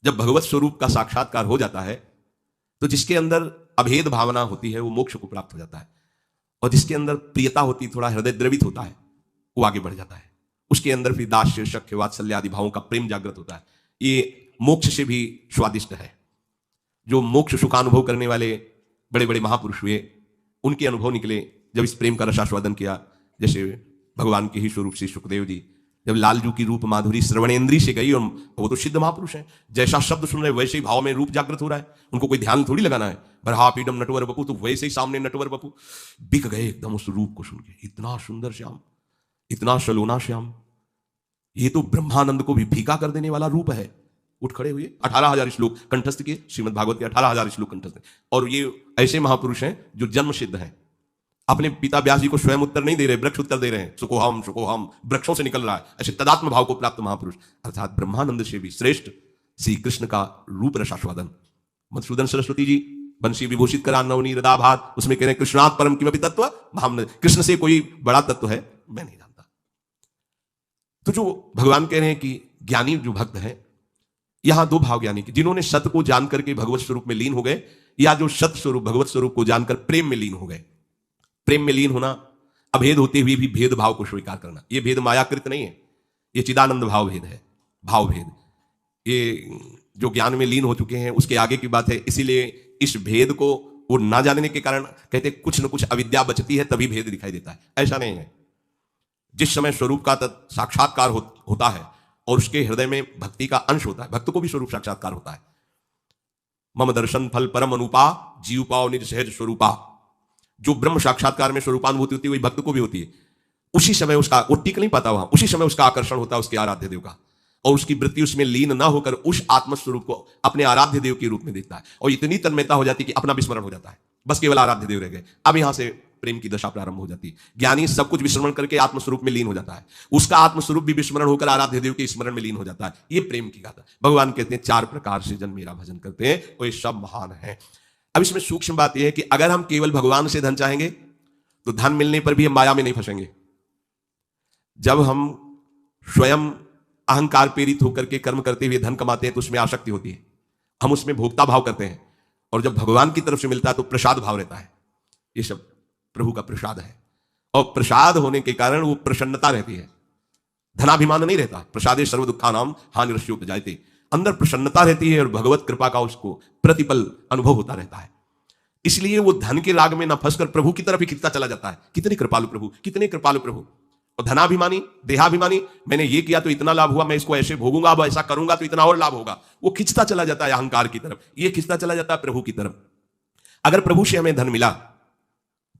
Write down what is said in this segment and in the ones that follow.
जब भगवत स्वरूप का साक्षात्कार हो जाता है तो जिसके अंदर अभेद भावना होती है वो मोक्ष को प्राप्त हो जाता है, और जिसके अंदर प्रियता होती, थोड़ा हृदय द्रवित होता है, वो आगे बढ़ जाता है। उसके अंदर फिर दास्य, शक्य, वात्सल्य आदि भावों का प्रेम जागृत होता है। ये मोक्ष से भी स्वादिष्ट है। जो मोक्ष सुखानुभव करने वाले बड़े बड़े महापुरुष हुए, उनके अनुभव निकले जब इस प्रेम का रसास्वादन किया। जैसे भगवान के ही स्वरूप श्री सुखदेव जी, जब लालजू की रूप माधुरी श्रवणेन्द्री से गई, और वो तो सिद्ध महापुरुष हैं, जैसा शब्द सुन रहे वैसे ही भाव में रूप जागृत हो रहा है, उनको कोई ध्यान थोड़ी लगाना है। बरहा पीडम नटवर बपू, तो वैसे ही सामने नटवर बपू बिक गए एकदम उस रूप को सुन के। इतना सुंदर श्याम, इतना सलोना श्याम, ये तो ब्रह्मानंद को भी फीका कर देने वाला रूप है। उठ खड़े हुए, 18,000 श्लोक कंठस्थ किए, श्रीमद् भागवत के 18,000 श्लोक कंठस्थ। और ये ऐसे महापुरुष हैं जो जन्म सिद्ध हैं। अपने पिता व्यास जी को स्वयं उत्तर नहीं दे रहे, वृक्ष उत्तर दे रहे हैं। सुकोहम सुकोहम, वृक्षों से निकल रहा है। ऐसे तदात्म भाव को प्राप्त महापुरुष, अर्थात ब्रह्मानंद से भी श्रेष्ठ श्री कृष्ण का रूप रसास्वादन। मधुसूदन सरस्वती जी बंशी विभूषित करा नवनी हृदाभात, उसमें कह रहे हैं कृष्णात् परम किमपि तत्व भावना, कृष्ण से कोई बड़ा तत्व है मैं नहीं जानता। तो जो भगवान कह रहे हैं कि ज्ञानी जो भक्त है, यहां दो भाव ज्ञानी के, जिन्होंने सत्य को जान करके भगवत स्वरूप में लीन हो गए, या जो सत्य स्वरूप भगवत स्वरूप को जानकर प्रेम में लीन हो गए। प्रेम में लीन होना, अभेद होते हुए भी भेद भाव को स्वीकार करना, यह भेद मायाकृत नहीं है, यह चिदानंद भाव भेद है, भाव भेद। ये जो ज्ञान में लीन हो चुके हैं उसके आगे की बात है। इसीलिए इस भेद को वो ना जानने के कारण कहते कुछ न कुछ अविद्या बचती है, तभी भेद दिखाई देता है। ऐसा नहीं है। जिस समय स्वरूप का साक्षात्कार होता है और उसके हृदय में भक्ति का अंश होता है, भक्त को भी स्वरूप साक्षात्कार होता है। मम दर्शन फल परम अनुपा, जीव पाओ निज सहज स्वरूपा। जो ब्रह्म साक्षात्कार में स्वरूपानुभूति होती है वही भक्त को भी होती है। उसी समय उसका, वो टिक नहीं पाता वहां, उसी समय उसका आकर्षण होता है उसके आराध्य देव का, और उसकी वृत्ति उसमें लीन ना होकर उस आत्मस्वरूप को अपने आराध्य देव के रूप में देखता है, और इतनी तन्मयता हो जाती है कि अपना विस्मरण हो जाता है, बस केवल आराध्य देव रह गए। अब यहां से प्रेम की दशा प्रारंभ हो जाती है। ज्ञानी सब कुछ विस्मरण करके आत्मस्वरूप में लीन हो जाता है, उसका आत्मस्वरूप भी विस्मरण होकर आराध्य देव के स्मरण में लीन हो जाता है। ये प्रेम की गाथा। भगवान कहते हैं 4 प्रकार से जन मेरा भजन करते हैं और ये सब महान है। अब इसमें सूक्ष्म बात यह है कि अगर हम केवल भगवान से धन चाहेंगे तो धन मिलने पर भी हम माया में नहीं फंसेंगे। जब हम स्वयं अहंकार प्रेरित होकर के कर्म करते हुए धन कमाते हैं तो उसमें आसक्ति होती है, हम उसमें भोक्ता भाव करते हैं, और जब भगवान की तरफ से मिलता है तो प्रसाद भाव रहता है। ये सब प्रभु का प्रसाद है, और प्रसाद होने के कारण वो प्रसन्नता रहती है, धनाभिमान नहीं रहता। प्रसादे सर्व दुखानाम हानिरस्योपि जायते, अंदर प्रसन्नता रहती है और भगवत कृपा का उसको प्रतिपल अनुभव होता रहता है। इसलिए वो धन के राग में न फंसकर प्रभु की तरफ ही खिंचता चला जाता है। कितने कृपालु प्रभु, कितने कृपालु प्रभु। और धनाभिमानी, देहाभिमानी, मैंने ये किया तो इतना लाभ हुआ, मैं इसको ऐसे भोगूंगा, अब ऐसा करूंगा तो इतना और लाभ होगा, वो खिंचता चला जाता है अहंकार की तरफ, ये खिंचता चला जाता है प्रभु की तरफ। अगर प्रभु से हमें धन मिला,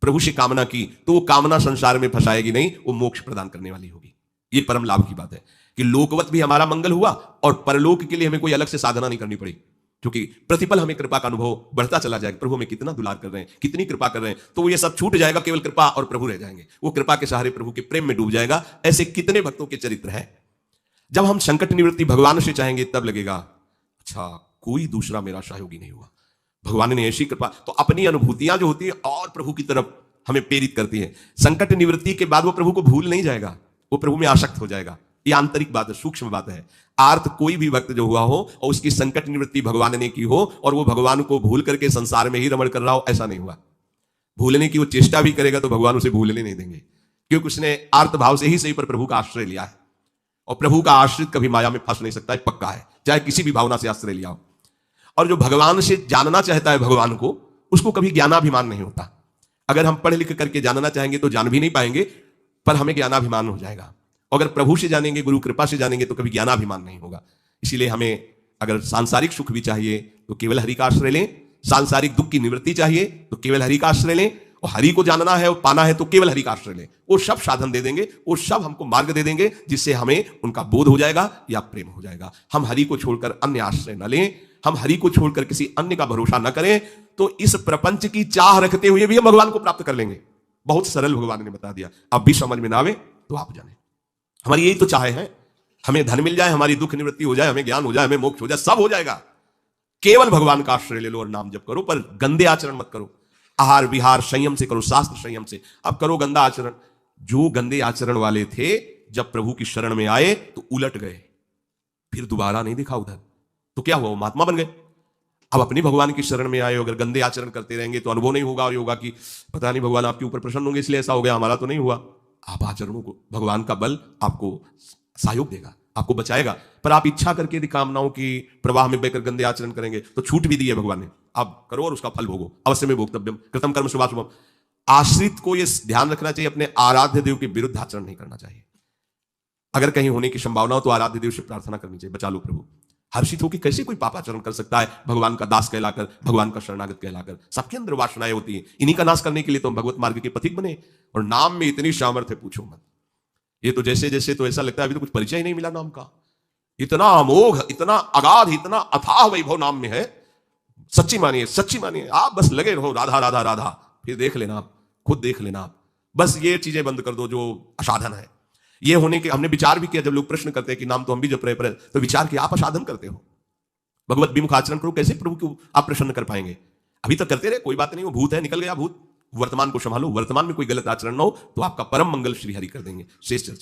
प्रभु से कामना की, तो वो कामना संसार में फंसाएगी नहीं, वो मोक्ष प्रदान करने वाली होगी। ये परम लाभ की बात है कि लोकवत भी हमारा मंगल हुआ और परलोक के लिए हमें कोई अलग से साधना नहीं करनी पड़ी, क्योंकि प्रतिपल हमें कृपा का अनुभव बढ़ता चला जाएगा। प्रभु हमें कितना दुलार कर रहे हैं, कितनी कृपा कर रहे हैं, तो वो ये सब छूट जाएगा, केवल कृपा और प्रभु रह जाएंगे। वो कृपा के सहारे प्रभु के प्रेम में डूब जाएगा। ऐसे कितने भक्तों के चरित्र हैं। जब हम संकट निवृत्ति भगवान से चाहेंगे तब लगेगा अच्छा कोई दूसरा मेरा सहयोगी नहीं हुआ, भगवान ने ऐसी कृपा। तो अपनी अनुभूतियां जो होती है और प्रभु की तरफ हमें प्रेरित करती है। संकट निवृत्ति के बाद वो प्रभु को भूल नहीं जाएगा, वो प्रभु में आसक्त हो जाएगा। ये आंतरिक बात है, सूक्ष्म बात है। आर्थ कोई भी भक्त जो हुआ हो और उसकी संकट निवृत्ति भगवान ने की हो और वो भगवान को भूल करके संसार में ही रमण कर रहा हो, ऐसा नहीं हुआ। भूलने की वो चेष्टा भी करेगा तो भगवान उसे भूलने नहीं देंगे, क्योंकि उसने आर्त भाव से ही सही पर प्रभु का आश्रय लिया है। और प्रभु का आश्रित कभी माया में फंस नहीं सकता है, पक्का है, चाहे किसी भी भावना से आश्रय लिया हो। और जो भगवान से जानना चाहता है भगवान को, उसको कभी ज्ञानाभिमान नहीं होता। अगर हम पढ़ लिख करके जानना चाहेंगे तो जान भी नहीं पाएंगे, पर हमें ज्ञानाभिमान हो जाएगा। अगर प्रभु से जानेंगे, गुरु कृपा से जानेंगे, तो कभी ज्ञानाभिमान नहीं होगा। इसीलिए हमें अगर सांसारिक सुख भी चाहिए तो केवल हरि का आश्रय लें, सांसारिक दुख की निवृत्ति चाहिए तो केवल हरि का आश्रय लें, और हरि को जानना है और पाना है तो केवल हरि का आश्रय लें। वो सब साधन दे देंगे, वो सब हमको मार्ग दे देंगे, जिससे हमें उनका बोध हो जाएगा या प्रेम हो जाएगा। हम हरि को छोड़कर अन्य आश्रय न लें, हम हरि को छोड़कर किसी अन्य का भरोसा न करें, तो इस प्रपंच की चाह रखते हुए भी हम भगवान को प्राप्त कर लेंगे। बहुत सरल भगवान ने बता दिया। अब भी समझ में ना आवे तो आप जाने। हमारी यही तो चाहे है, हमें धन मिल जाए, हमारी दुख निवृत्ति हो जाए, हमें ज्ञान हो जाए, हमें मोक्ष हो जाए, सब हो जाएगा। केवल भगवान का आश्रय ले लो और नाम जप करो, पर गंदे आचरण मत करो। आहार विहार संयम से करो, शास्त्र संयम से। अब करो गंदा आचरण। जो गंदे आचरण वाले थे जब प्रभु की शरण में आए तो उलट गए, फिर दोबारा नहीं दिखा उधर। तो क्या हुआ, वो महात्मा बन गए। अब अपनी भगवान की शरण में आए, अगर गंदे आचरण करते रहेंगे तो अनुभव नहीं होगा, और होगा कि पता नहीं भगवान आपके ऊपर प्रसन्न होंगे इसलिए ऐसा हो गया, हमारा तो नहीं हुआ। आप आचरणों को, भगवान का बल आपको सहयोग देगा, आपको बचाएगा। पर आप इच्छा करके यदि कामनाओं की प्रवाह में बहकर गंदे आचरण करेंगे तो छूट भी दी है भगवान ने, आप करो और उसका फल भोगो, अवश्य में भोक्तव्यम कृतम कर्म शुभाशुभम। आश्रित को यह ध्यान रखना चाहिए, अपने आराध्य देव के विरुद्ध आचरण नहीं करना चाहिए। अगर कहीं होने की संभावना हो तो आराध्य देव से प्रार्थना करनी चाहिए, बचा लो प्रभु। हर्षित होकर कैसे कोई पापाचरण कर सकता है भगवान का दास कहलाकर, भगवान का शरणागत कहलाकर। सबके अंदर वासनाएं होती है, इन्हीं का नाश करने के लिए तो हम भगवत मार्ग के पथिक बने। और नाम में इतनी सामर्थ्य पूछो मत। ये तो जैसे जैसे तो ऐसा लगता है अभी तो कुछ परिचय ही नहीं मिला नाम का। इतना अमोघ, इतना अगाध, इतना अथाह वैभव नाम में है। सच्ची मानिए, सच्ची मानिए, आप बस लगे रहो राधा राधा राधा, फिर देख लेना आप, खुद देख लेना आप। बस ये चीजें बंद कर दो जो असाधन है। ये होने के हमने विचार भी किया, जब लोग प्रश्न करते हैं कि नाम तो हम भी जप रहे, पर तो विचार किया आप असाधन करते हो, भगवत विमुख आचरण करो, कैसे प्रभु को आप प्रसन्न कर पाएंगे। अभी तक करते रहे, कोई बात नहीं, वो भूत है, निकल गया भूत। वर्तमान को संभालो, वर्तमान में कोई गलत आचरण ना हो तो आपका परम मंगल श्री हरि कर देंगे। शेष चर्चा।